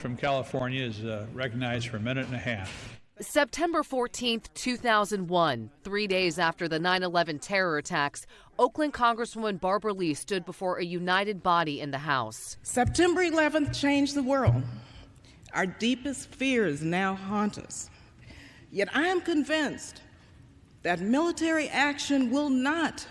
From California is recognized for a minute and a half. September 14th, 2001, 3 days after the 9/11 terror attacks, Oakland Congresswoman Barbara Lee stood before a united body in the House. September 11th changed the world. Our deepest fears now haunt us. Yet I am convinced that military action will not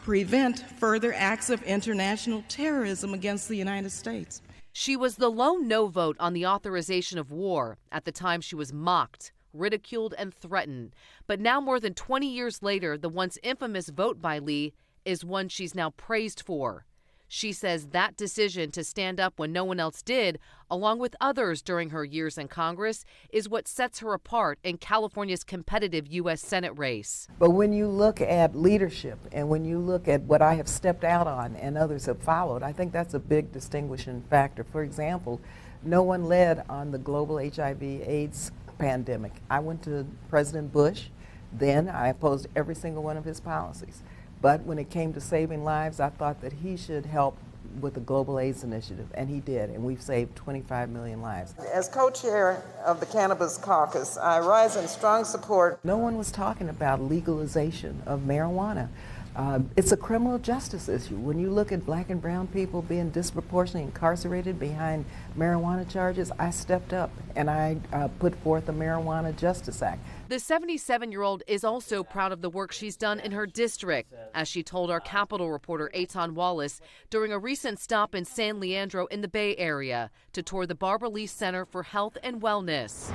prevent further acts of international terrorism against the United States. She was the lone no vote on the authorization of war. At the time, she was mocked, ridiculed, and threatened. But now, more than 20 years later, the once infamous vote by Lee is one she's now praised for. She says that decision to stand up when no one else did, along with others during her years in Congress, is what sets her apart in California's competitive U.S. Senate race. But when you look at leadership and when you look at what I have stepped out on and others have followed, I think that's a big distinguishing factor. For example, no one led on the global HIV/AIDS pandemic. I went to President Bush. Then I opposed every single one of his policies. But when it came to saving lives, I thought that he should help with the Global AIDS Initiative, and he did, and we've saved 25 million lives. As co-chair of the Cannabis Caucus, I rise in strong support. No one was talking about legalization of marijuana. It's a criminal justice issue. When you look at black and brown people being disproportionately incarcerated behind marijuana charges, I stepped up and I put forth the Marijuana Justice Act. The 77-year-old is also proud of the work she's done in her district, as she told our Capitol reporter Eitan Wallace during a recent stop in San Leandro in the Bay Area to tour the Barbara Lee Center for Health and Wellness.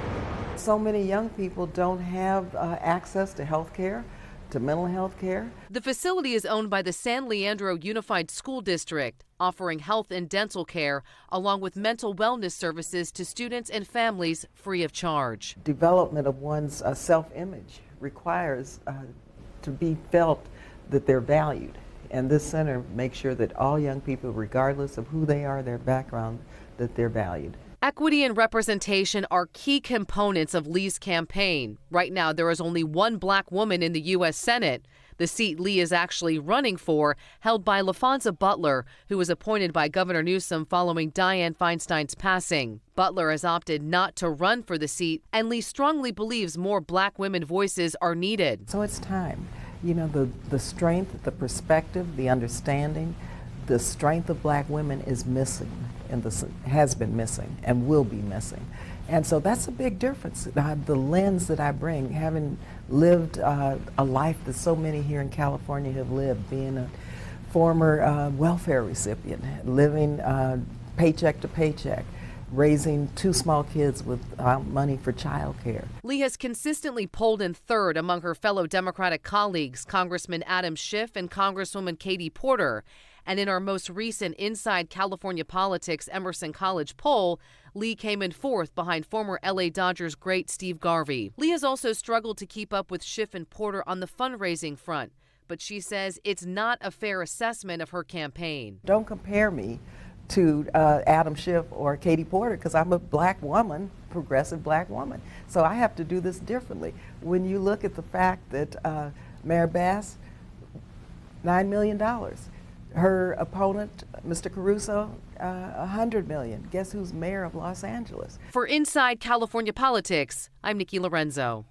So many young people don't have access to health care, to mental health care. The facility is owned by the San Leandro Unified School District, offering health and dental care along with mental wellness services to students and families free of charge. Development of one's self-image requires to be felt that they're valued. And this center makes sure that all young people, regardless of who they are, their background, that they're valued. Equity and representation are key components of Lee's campaign. Right now, there is only one black woman in the U.S. Senate. The seat Lee is actually running for, held by LaFonza Butler, who was appointed by Governor Newsom following Dianne Feinstein's passing. Butler has opted not to run for the seat, and Lee strongly believes more black women voices are needed. So it's time. You know, the strength, the perspective, the understanding, the strength of black women is missing, and has been missing and will be missing. And so that's a big difference. The lens that I bring, having lived a life that so many here in California have lived, being a former welfare recipient, living paycheck to paycheck, raising two small kids with money for child care. Lee has consistently polled in third among her fellow Democratic colleagues, Congressman Adam Schiff and Congresswoman Katie Porter. And in our most recent Inside California Politics Emerson College poll, Lee came in fourth behind former LA Dodgers great Steve Garvey. Lee has also struggled to keep up with Schiff and Porter on the fundraising front, but she says it's not a fair assessment of her campaign. Don't compare me to Adam Schiff or Katie Porter, because I'm a black woman, progressive black woman. So I have to do this differently. When you look at the fact that Mayor Bass, $9 million. Her opponent, Mr. Caruso, $100 million. Guess who's mayor of Los Angeles? For Inside California Politics, I'm Nikki Lorenzo.